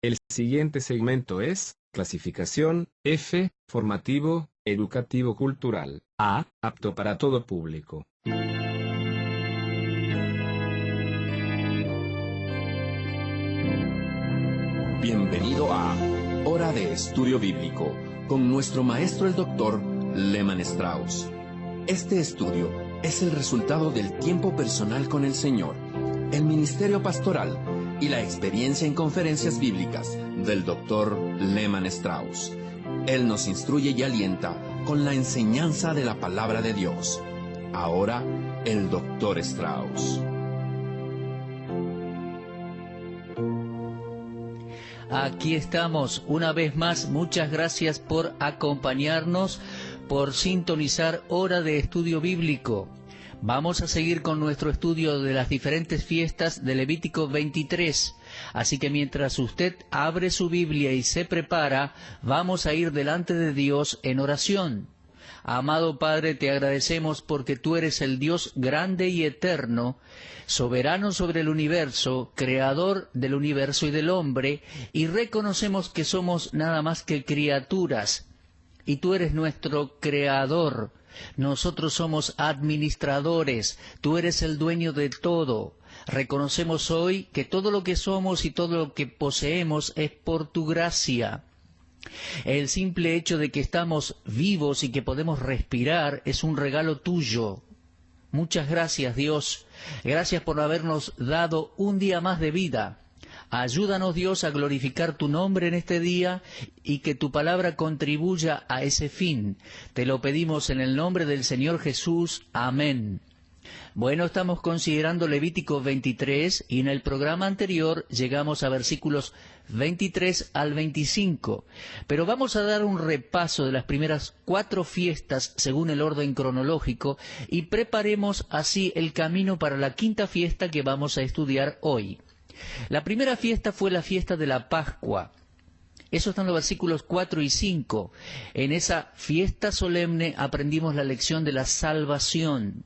El siguiente segmento es clasificación F, formativo, educativo cultural. A, apto para todo público. Bienvenido a Hora de Estudio Bíblico con nuestro maestro el Dr. Lehman Strauss. Este estudio es el resultado del tiempo personal con el Señor, el ministerio pastoral y la experiencia en conferencias bíblicas del Dr. Lehman Strauss. Él nos instruye y alienta con la enseñanza de la palabra de Dios. Ahora, el Dr. Strauss. Aquí estamos una vez más. Muchas gracias por acompañarnos, por sintonizar Hora de Estudio Bíblico. Vamos a seguir con nuestro estudio de las diferentes fiestas de Levítico 23. Así que mientras usted abre su Biblia y se prepara, vamos a ir delante de Dios en oración. Amado Padre, te agradecemos porque tú eres el Dios grande y eterno, soberano sobre el universo, creador del universo y del hombre, y reconocemos que somos nada más que criaturas, y tú eres nuestro creador. Nosotros somos administradores, tú eres el dueño de todo. Reconocemos hoy que todo lo que somos y todo lo que poseemos es por tu gracia. El simple hecho de que estamos vivos y que podemos respirar es un regalo tuyo. Muchas gracias, Dios. Gracias por habernos dado un día más de vida. Ayúdanos, Dios, a glorificar tu nombre en este día y que tu palabra contribuya a ese fin. Te lo pedimos en el nombre del Señor Jesús. Amén. Bueno, estamos considerando Levítico 23 y en el programa anterior llegamos a versículos 23 al 25. Pero vamos a dar un repaso de las primeras 4 fiestas según el orden cronológico y preparemos así el camino para la quinta fiesta que vamos a estudiar hoy. La primera fiesta fue la fiesta de la Pascua. Eso está en los versículos 4 y 5. En esa fiesta solemne aprendimos la lección de la salvación.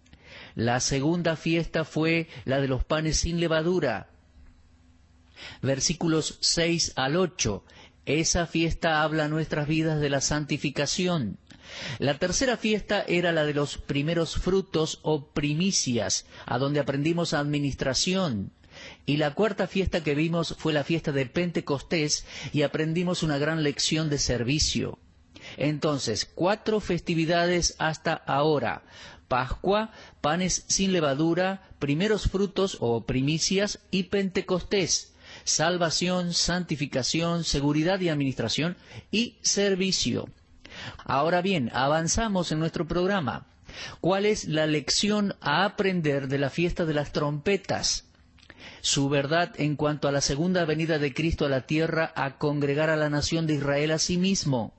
La segunda fiesta fue la de los panes sin levadura. Versículos 6 al 8. Esa fiesta habla a nuestras vidas de la santificación. La tercera fiesta era la de los primeros frutos o primicias, a donde aprendimos administración. Y la cuarta fiesta que vimos fue la fiesta de Pentecostés y aprendimos una gran lección de servicio. Entonces, 4 festividades hasta ahora: Pascua, panes sin levadura, primeros frutos o primicias y Pentecostés, salvación, santificación, seguridad y administración y servicio. Ahora bien, avanzamos en nuestro programa. ¿Cuál es la lección a aprender de la fiesta de las trompetas? Su verdad en cuanto a la segunda venida de Cristo a la tierra a congregar a la nación de Israel a sí mismo.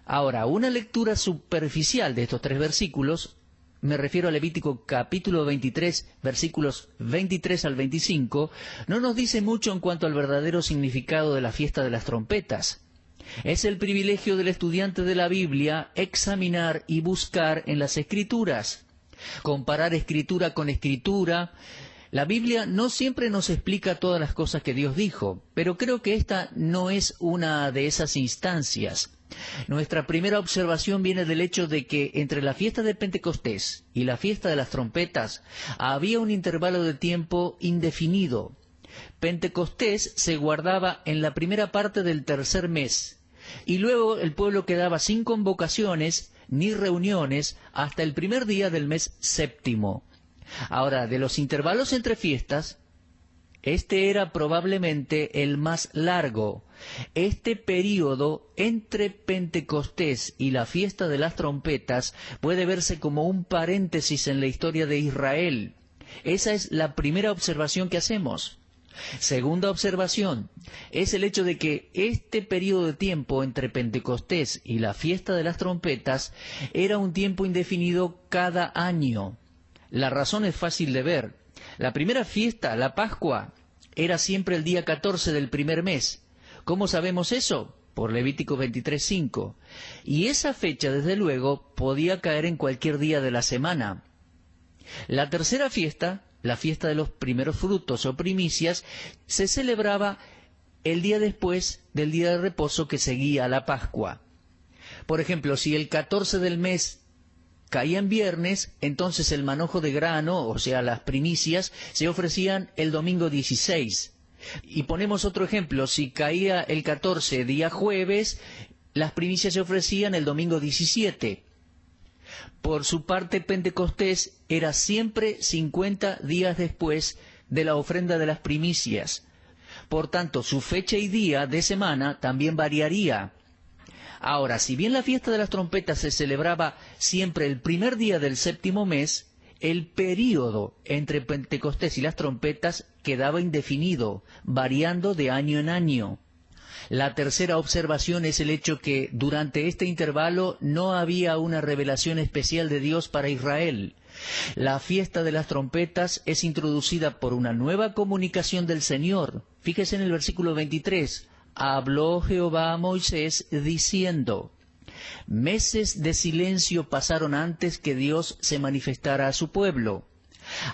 Ahora, una lectura superficial de estos 3 versículos, me refiero a Levítico capítulo 23, versículos 23 al 25, no nos dice mucho en cuanto al verdadero significado de la fiesta de las trompetas. Es el privilegio del estudiante de la Biblia examinar y buscar en las Escrituras, comparar Escritura con Escritura. La Biblia no siempre nos explica todas las cosas que Dios dijo, pero creo que esta no es una de esas instancias. Nuestra primera observación viene del hecho de que entre la fiesta de Pentecostés y la fiesta de las trompetas había un intervalo de tiempo indefinido. Pentecostés se guardaba en la primera parte del tercer mes, y luego el pueblo quedaba sin convocaciones ni reuniones hasta el primer día del mes séptimo. Ahora, de los intervalos entre fiestas, este era probablemente el más largo. Este período entre Pentecostés y la fiesta de las trompetas puede verse como un paréntesis en la historia de Israel. Esa es la primera observación que hacemos. Segunda observación es el hecho de que este periodo de tiempo entre Pentecostés y la fiesta de las trompetas era un tiempo indefinido cada año. La razón es fácil de ver. La primera fiesta, la Pascua, era siempre el día 14 del primer mes. ¿Cómo sabemos eso? Por Levítico 23:5. Y esa fecha, desde luego, podía caer en cualquier día de la semana. La tercera fiesta, la fiesta de los primeros frutos o primicias, se celebraba el día después del día de reposo que seguía a la Pascua. Por ejemplo, si el 14 del mes caía en viernes, entonces el manojo de grano, o sea, las primicias, se ofrecían el domingo 16. Y ponemos otro ejemplo, si caía el 14 día jueves, las primicias se ofrecían el domingo 17. Por su parte, Pentecostés era siempre 50 días después de la ofrenda de las primicias. Por tanto, su fecha y día de semana también variaría. Ahora, si bien la fiesta de las trompetas se celebraba siempre el primer día del séptimo mes, el período entre Pentecostés y las trompetas quedaba indefinido, variando de año en año. La tercera observación es el hecho que durante este intervalo no había una revelación especial de Dios para Israel. La fiesta de las trompetas es introducida por una nueva comunicación del Señor. Fíjese en el versículo 23. Habló Jehová a Moisés diciendo: meses de silencio pasaron antes que Dios se manifestara a su pueblo.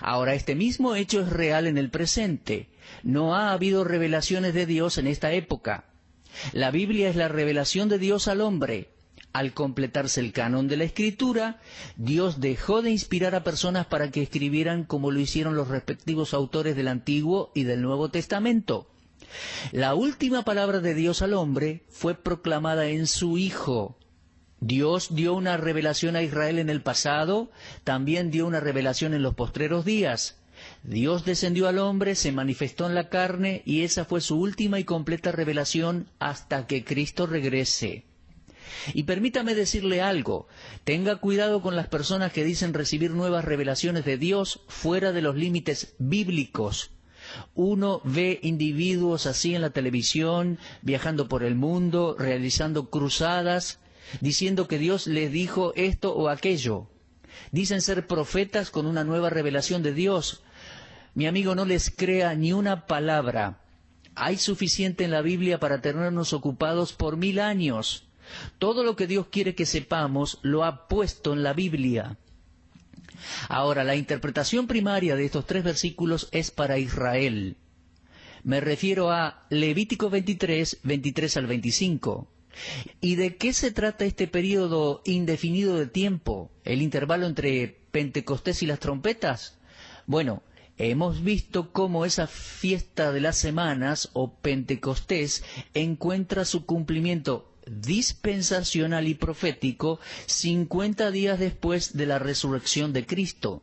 Ahora, este mismo hecho es real en el presente. No ha habido revelaciones de Dios en esta época. La Biblia es la revelación de Dios al hombre. Al completarse el canon de la Escritura, Dios dejó de inspirar a personas para que escribieran como lo hicieron los respectivos autores del Antiguo y del Nuevo Testamento. La última palabra de Dios al hombre fue proclamada en su Hijo. Dios dio una revelación a Israel en el pasado, también dio una revelación en los postreros días. Dios descendió al hombre, se manifestó en la carne, y esa fue su última y completa revelación hasta que Cristo regrese. Y permítame decirle algo, tenga cuidado con las personas que dicen recibir nuevas revelaciones de Dios fuera de los límites bíblicos. Uno ve individuos así en la televisión, viajando por el mundo, realizando cruzadas, diciendo que Dios les dijo esto o aquello. Dicen ser profetas con una nueva revelación de Dios. Mi amigo, no les crea ni una palabra. Hay suficiente en la Biblia para tenernos ocupados por 1000 años. Todo lo que Dios quiere que sepamos lo ha puesto en la Biblia. Ahora, la interpretación primaria de estos 3 versículos es para Israel. Me refiero a Levítico 23, 23 al 25. ¿Y de qué se trata este periodo indefinido de tiempo, el intervalo entre Pentecostés y las trompetas? Bueno, hemos visto cómo esa fiesta de las semanas, o Pentecostés, encuentra su cumplimiento dispensacional y profético 50 días después de la resurrección de Cristo.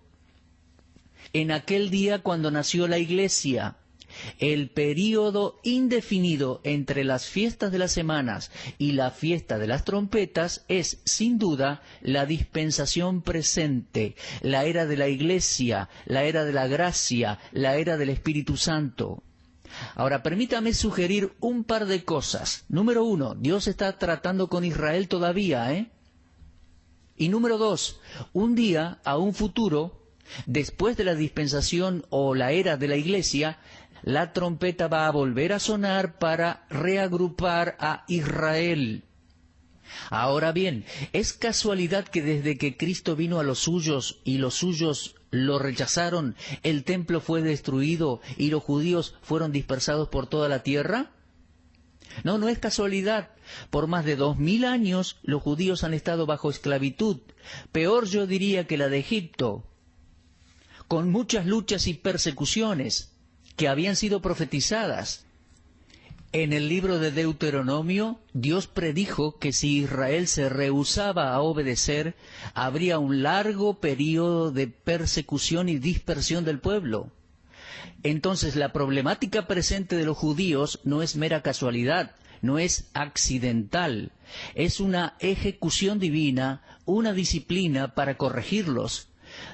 En aquel día cuando nació la Iglesia, el período indefinido entre las fiestas de las semanas y la fiesta de las trompetas es, sin duda, la dispensación presente, la era de la Iglesia, la era de la gracia, la era del Espíritu Santo. Ahora, permítame sugerir un par de cosas. Número 1, Dios está tratando con Israel todavía, Y número 2, un día, a un futuro, después de la dispensación o la era de la Iglesia, la trompeta va a volver a sonar para reagrupar a Israel. Ahora bien, ¿es casualidad que desde que Cristo vino a los suyos y los suyos lo rechazaron, el templo fue destruido y los judíos fueron dispersados por toda la tierra? No, no es casualidad. Por más de 2000 años los judíos han estado bajo esclavitud, peor yo diría que la de Egipto, con muchas luchas y persecuciones que habían sido profetizadas. En el libro de Deuteronomio, Dios predijo que si Israel se rehusaba a obedecer, habría un largo período de persecución y dispersión del pueblo. Entonces, la problemática presente de los judíos no es mera casualidad, no es accidental, es una ejecución divina, una disciplina para corregirlos.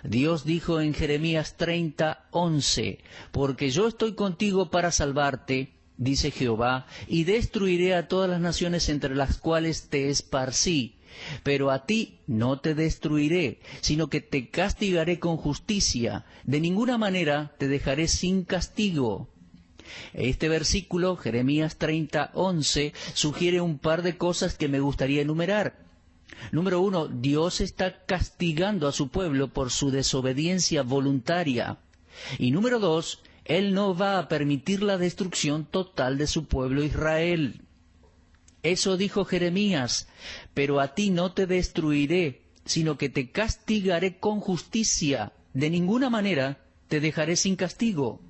Dios dijo en Jeremías 30:11, porque yo estoy contigo para salvarte, dice Jehová, y destruiré a todas las naciones entre las cuales te esparcí. Pero a ti no te destruiré, sino que te castigaré con justicia. De ninguna manera te dejaré sin castigo. Este versículo, Jeremías 30:11, sugiere un par de cosas que me gustaría enumerar. Número 1, Dios está castigando a su pueblo por su desobediencia voluntaria. Y número 2, Él no va a permitir la destrucción total de su pueblo Israel. Eso dijo Jeremías, pero a ti no te destruiré, sino que te castigaré con justicia. De ninguna manera te dejaré sin castigo.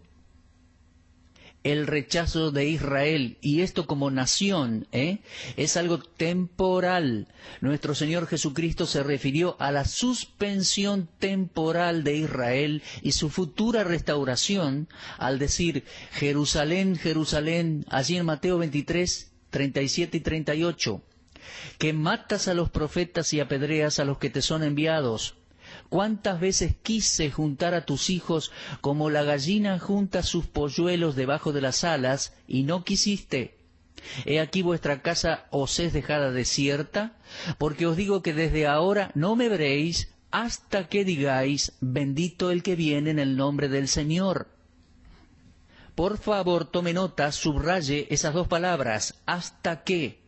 El rechazo de Israel, y esto como nación, es algo temporal. Nuestro Señor Jesucristo se refirió a la suspensión temporal de Israel y su futura restauración al decir, Jerusalén, Jerusalén, allí en Mateo 23, 37 y 38, que matas a los profetas y apedreas a los que te son enviados. ¿Cuántas veces quise juntar a tus hijos como la gallina junta sus polluelos debajo de las alas, y no quisiste? He aquí vuestra casa os es dejada desierta, porque os digo que desde ahora no me veréis hasta que digáis, bendito el que viene en el nombre del Señor. Por favor, tome nota, subraye esas dos palabras, hasta que.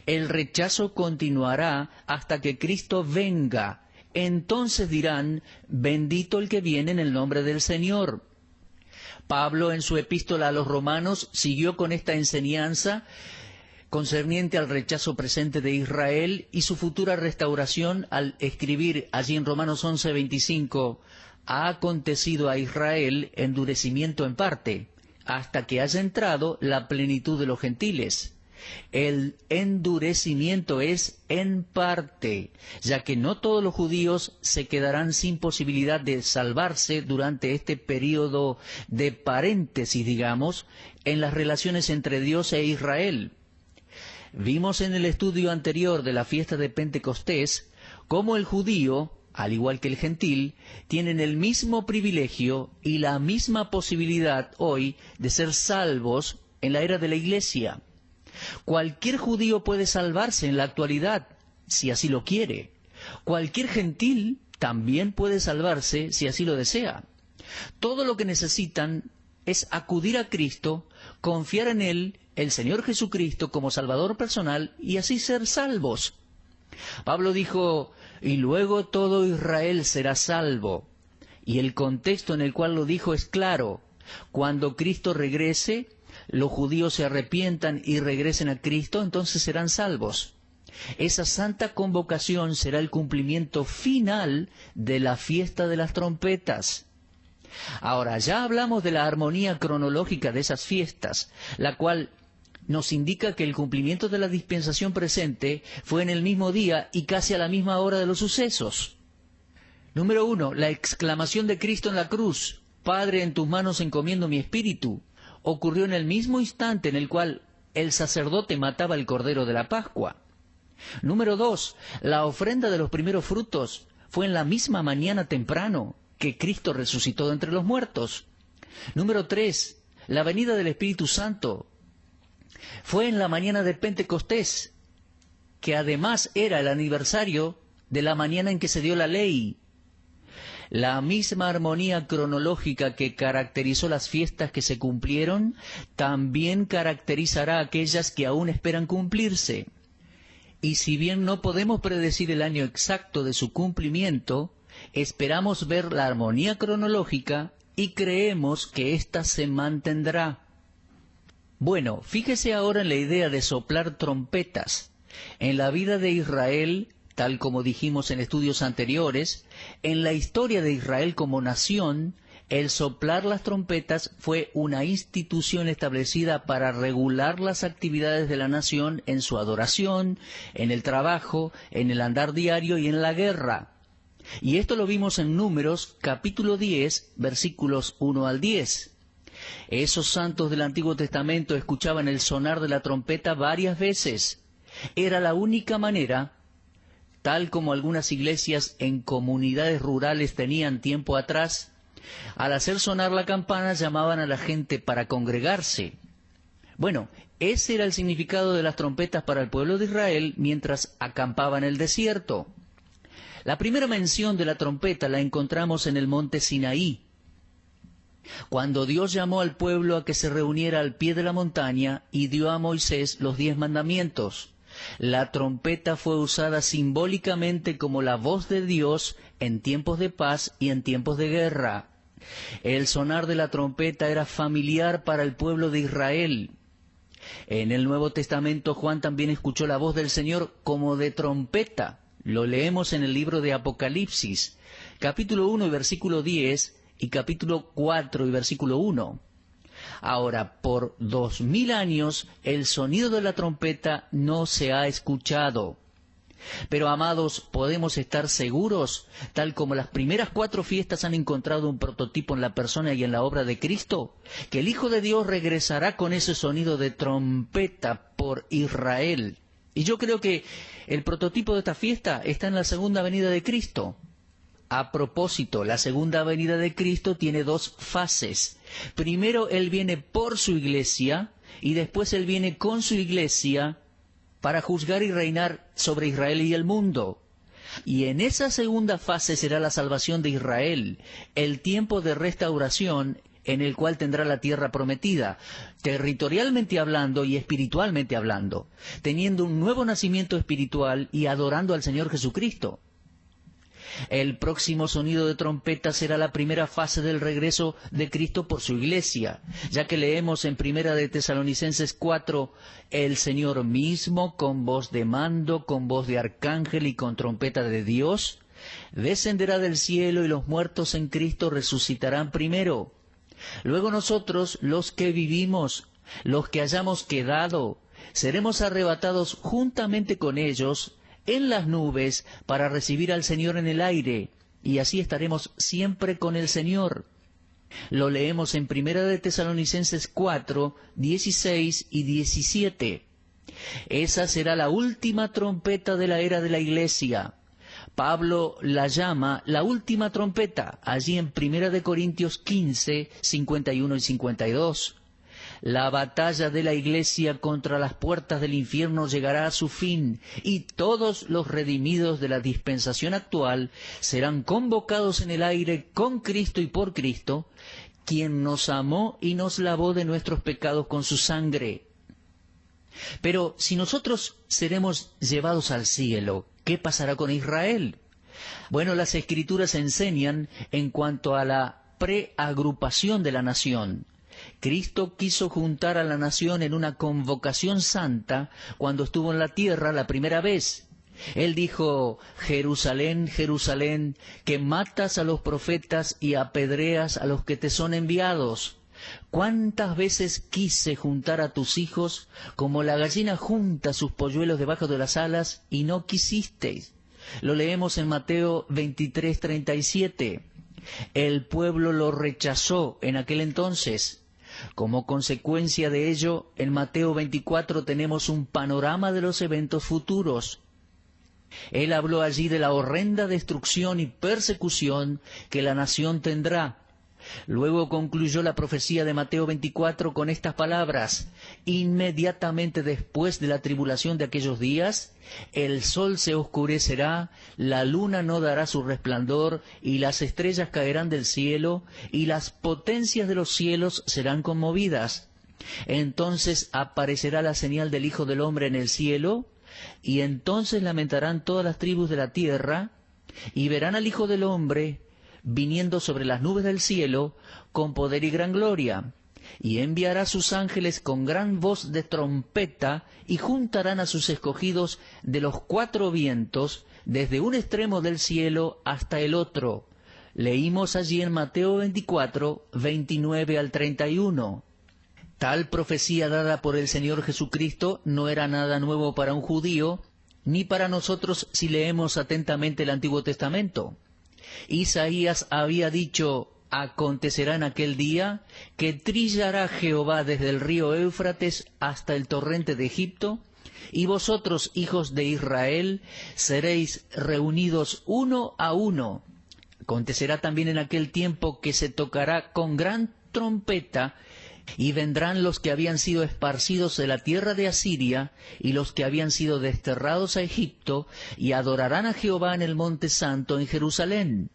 El rechazo continuará hasta que Cristo venga. Entonces dirán, bendito el que viene en el nombre del Señor. Pablo en su epístola a los Romanos siguió con esta enseñanza concerniente al rechazo presente de Israel y su futura restauración al escribir allí en Romanos 11:25, ha acontecido a Israel endurecimiento en parte, hasta que haya entrado la plenitud de los gentiles. El endurecimiento es en parte, ya que no todos los judíos se quedarán sin posibilidad de salvarse durante este periodo de paréntesis, digamos, en las relaciones entre Dios e Israel. Vimos en el estudio anterior de la fiesta de Pentecostés cómo el judío, al igual que el gentil, tienen el mismo privilegio y la misma posibilidad hoy de ser salvos en la era de la Iglesia. Cualquier judío puede salvarse en la actualidad, si así lo quiere. Cualquier gentil también puede salvarse si así lo desea. Todo lo que necesitan es acudir a Cristo, confiar en Él, el Señor Jesucristo, como Salvador personal, y así ser salvos. Pablo dijo, y luego todo Israel será salvo. Y el contexto en el cual lo dijo es claro. Cuando Cristo regrese, los judíos se arrepientan y regresen a Cristo, entonces serán salvos. Esa santa convocación será el cumplimiento final de la fiesta de las trompetas. Ahora, ya hablamos de la armonía cronológica de esas fiestas, la cual nos indica que el cumplimiento de la dispensación presente fue en el mismo día y casi a la misma hora de los sucesos. Número 1, la exclamación de Cristo en la cruz, Padre, en tus manos encomiendo mi espíritu, ocurrió en el mismo instante en el cual el sacerdote mataba el cordero de la Pascua. Número 2, la ofrenda de los primeros frutos fue en la misma mañana temprano que Cristo resucitó de entre los muertos. Número 3, la venida del Espíritu Santo fue en la mañana de Pentecostés, que además era el aniversario de la mañana en que se dio la ley. La misma armonía cronológica que caracterizó las fiestas que se cumplieron, también caracterizará aquellas que aún esperan cumplirse. Y si bien no podemos predecir el año exacto de su cumplimiento, esperamos ver la armonía cronológica y creemos que ésta se mantendrá. Bueno, fíjese ahora en la idea de soplar trompetas. En la vida de Israel, tal como dijimos en estudios anteriores, en la historia de Israel como nación, el soplar las trompetas fue una institución establecida para regular las actividades de la nación en su adoración, en el trabajo, en el andar diario y en la guerra. Y esto lo vimos en Números, capítulo 10, versículos 1 al 10. Esos santos del Antiguo Testamento escuchaban el sonar de la trompeta varias veces. Era la única manera, tal como algunas iglesias en comunidades rurales tenían tiempo atrás, al hacer sonar la campana llamaban a la gente para congregarse. Bueno, ese era el significado de las trompetas para el pueblo de Israel mientras acampaba en el desierto. La primera mención de la trompeta la encontramos en el monte Sinaí, cuando Dios llamó al pueblo a que se reuniera al pie de la montaña y dio a Moisés los 10 mandamientos. La trompeta fue usada simbólicamente como la voz de Dios en tiempos de paz y en tiempos de guerra. El sonar de la trompeta era familiar para el pueblo de Israel. En el Nuevo Testamento Juan también escuchó la voz del Señor como de trompeta. Lo leemos en el libro de Apocalipsis, capítulo 1 y versículo 10 y capítulo 4 y versículo 1. Ahora, por 2000 años el sonido de la trompeta no se ha escuchado. Pero, amados, podemos estar seguros, tal como las primeras 4 fiestas han encontrado un prototipo en la persona y en la obra de Cristo, que el Hijo de Dios regresará con ese sonido de trompeta por Israel. Y yo creo que el prototipo de esta fiesta está en la segunda venida de Cristo. A propósito, la segunda venida de Cristo tiene 2 fases. Primero Él viene por su iglesia y después Él viene con su iglesia para juzgar y reinar sobre Israel y el mundo. Y en esa segunda fase será la salvación de Israel, el tiempo de restauración en el cual tendrá la tierra prometida, territorialmente hablando y espiritualmente hablando, teniendo un nuevo nacimiento espiritual y adorando al Señor Jesucristo. El próximo sonido de trompeta será la primera fase del regreso de Cristo por su iglesia, ya que leemos en Primera de Tesalonicenses 4, el Señor mismo, con voz de mando, con voz de arcángel y con trompeta de Dios, descenderá del cielo y los muertos en Cristo resucitarán primero. Luego nosotros, los que vivimos, los que hayamos quedado, seremos arrebatados juntamente con ellos en las nubes para recibir al Señor en el aire, y así estaremos siempre con el Señor. Lo leemos en Primera de Tesalonicenses 4, 16 y 17. Esa será la última trompeta de la era de la Iglesia. Pablo la llama la última trompeta, allí en Primera de Corintios 15, 51 y 52. La batalla de la Iglesia contra las puertas del infierno llegará a su fin, y todos los redimidos de la dispensación actual serán convocados en el aire con Cristo y por Cristo, quien nos amó y nos lavó de nuestros pecados con su sangre. Pero si nosotros seremos llevados al cielo, ¿qué pasará con Israel? Bueno, las Escrituras enseñan en cuanto a la preagrupación de la nación. Cristo quiso juntar a la nación en una convocación santa cuando estuvo en la tierra la primera vez. Él dijo: Jerusalén, Jerusalén, que matas a los profetas y apedreas a los que te son enviados. ¿Cuántas veces quise juntar a tus hijos como la gallina junta sus polluelos debajo de las alas y no quisisteis? Lo leemos en Mateo 23, 37. El pueblo lo rechazó en aquel entonces. Como consecuencia de ello, en Mateo 24 tenemos un panorama de los eventos futuros. Él habló allí de la horrenda destrucción y persecución que la nación tendrá. Luego concluyó la profecía de Mateo 24 con estas palabras: inmediatamente después de la tribulación de aquellos días, el sol se oscurecerá, la luna no dará su resplandor, y las estrellas caerán del cielo, y las potencias de los cielos serán conmovidas. Entonces aparecerá la señal del Hijo del Hombre en el cielo, y entonces lamentarán todas las tribus de la tierra, y verán al Hijo del Hombre viniendo sobre las nubes del cielo con poder y gran gloria, y enviará sus ángeles con gran voz de trompeta, y juntarán a sus escogidos de los 4 vientos, desde un extremo del cielo hasta el otro. Leímos allí en Mateo 24, 29 al 31. Tal profecía dada por el Señor Jesucristo no era nada nuevo para un judío, ni para nosotros si leemos atentamente el Antiguo Testamento. Isaías había dicho: acontecerá en aquel día que trillará Jehová desde el río Éufrates hasta el torrente de Egipto, y vosotros, hijos de Israel, seréis reunidos uno a uno. Acontecerá también en aquel tiempo que se tocará con gran trompeta, y vendrán los que habían sido esparcidos de la tierra de Asiria y los que habían sido desterrados a Egipto, y adorarán a Jehová en el monte santo en Jerusalén.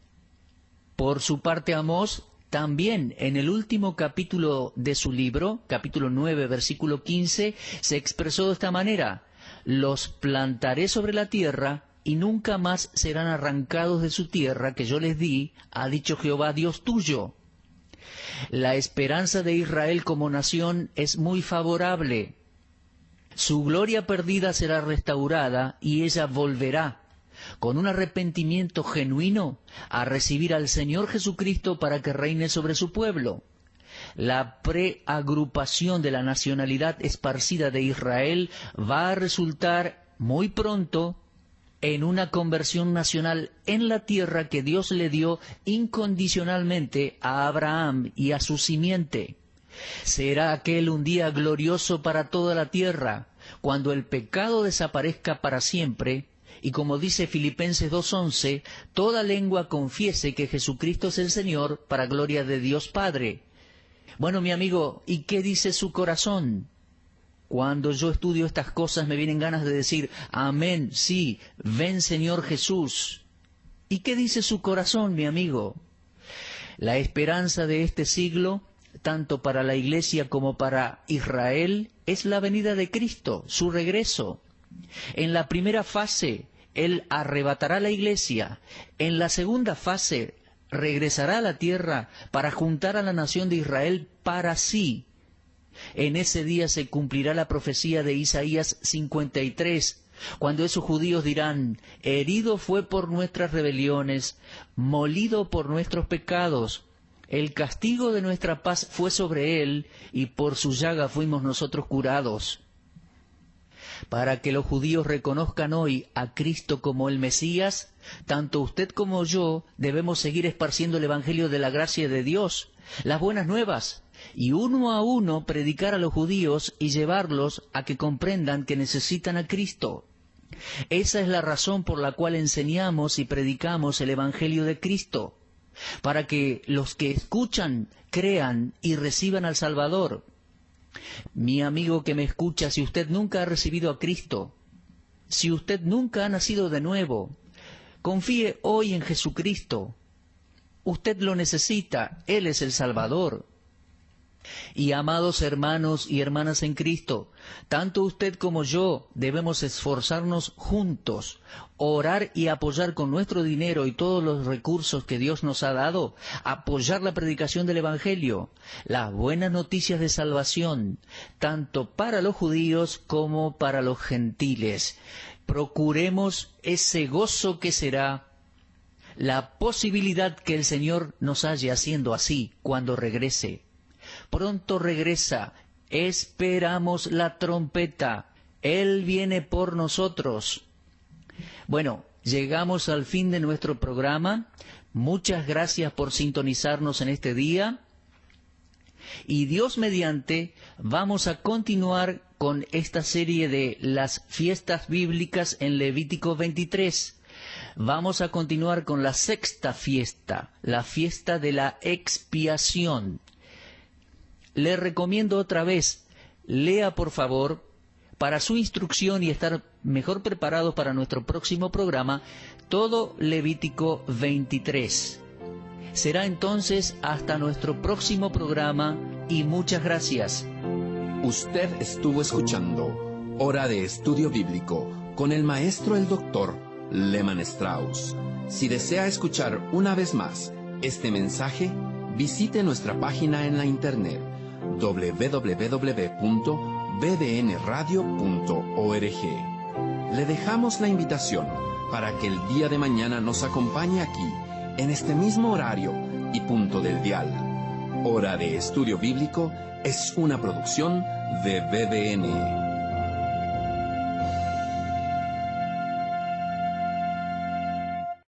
Por su parte, Amós también en el último capítulo de su libro, capítulo 9, versículo 15, se expresó de esta manera: los plantaré sobre la tierra y nunca más serán arrancados de su tierra que yo les di, ha dicho Jehová Dios tuyo. La esperanza de Israel como nación es muy favorable. Su gloria perdida será restaurada y ella volverá, con un arrepentimiento genuino, a recibir al Señor Jesucristo para que reine sobre su pueblo. La preagrupación de la nacionalidad esparcida de Israel va a resultar muy pronto en una conversión nacional en la tierra que Dios le dio incondicionalmente a Abraham y a su simiente. Será aquel un día glorioso para toda la tierra, cuando el pecado desaparezca para siempre, y como dice Filipenses 2:11, toda lengua confiese que Jesucristo es el Señor, para gloria de Dios Padre. Bueno, mi amigo, ¿y qué dice su corazón? Cuando yo estudio estas cosas me vienen ganas de decir, amén, sí, ven Señor Jesús. ¿Y qué dice su corazón, mi amigo? La esperanza de este siglo, tanto para la Iglesia como para Israel, es la venida de Cristo, su regreso. En la primera fase, Él arrebatará la Iglesia. En la segunda fase, regresará a la tierra para juntar a la nación de Israel para sí. En ese día se cumplirá la profecía de Isaías 53, cuando esos judíos dirán, herido fue por nuestras rebeliones, molido por nuestros pecados, el castigo de nuestra paz fue sobre él, y por su llaga fuimos nosotros curados. Para que los judíos reconozcan hoy a Cristo como el Mesías, tanto usted como yo debemos seguir esparciendo el Evangelio de la gracia de Dios, las buenas nuevas, y uno a uno predicar a los judíos y llevarlos a que comprendan que necesitan a Cristo. Esa es la razón por la cual enseñamos y predicamos el Evangelio de Cristo, para que los que escuchan crean y reciban al Salvador. Mi amigo que me escucha, si usted nunca ha recibido a Cristo, si usted nunca ha nacido de nuevo, confíe hoy en Jesucristo. Usted lo necesita, Él es el Salvador. Y amados hermanos y hermanas en Cristo, tanto usted como yo debemos esforzarnos juntos, orar y apoyar con nuestro dinero y todos los recursos que Dios nos ha dado, apoyar la predicación del Evangelio, las buenas noticias de salvación, tanto para los judíos como para los gentiles. Procuremos ese gozo que será la posibilidad que el Señor nos halle haciendo así cuando regrese. Pronto regresa, esperamos la trompeta, Él viene por nosotros. Bueno, llegamos al fin de nuestro programa. Muchas gracias por sintonizarnos en este día. Y Dios mediante, vamos a continuar con esta serie de las fiestas bíblicas en Levítico 23. Vamos a continuar con la sexta fiesta, la fiesta de la expiación. Le recomiendo otra vez, lea por favor, para su instrucción y estar mejor preparados para nuestro próximo programa, todo Levítico 23. Será entonces hasta nuestro próximo programa y muchas gracias. Usted estuvo escuchando Hora de Estudio Bíblico con el maestro el doctor Lehmann Strauss. Si desea escuchar una vez más este mensaje, visite nuestra página en la internet www.bbnradio.org. Le dejamos la invitación para que el día de mañana nos acompañe aquí, en este mismo horario y punto del dial. Hora de Estudio Bíblico es una producción de BBN.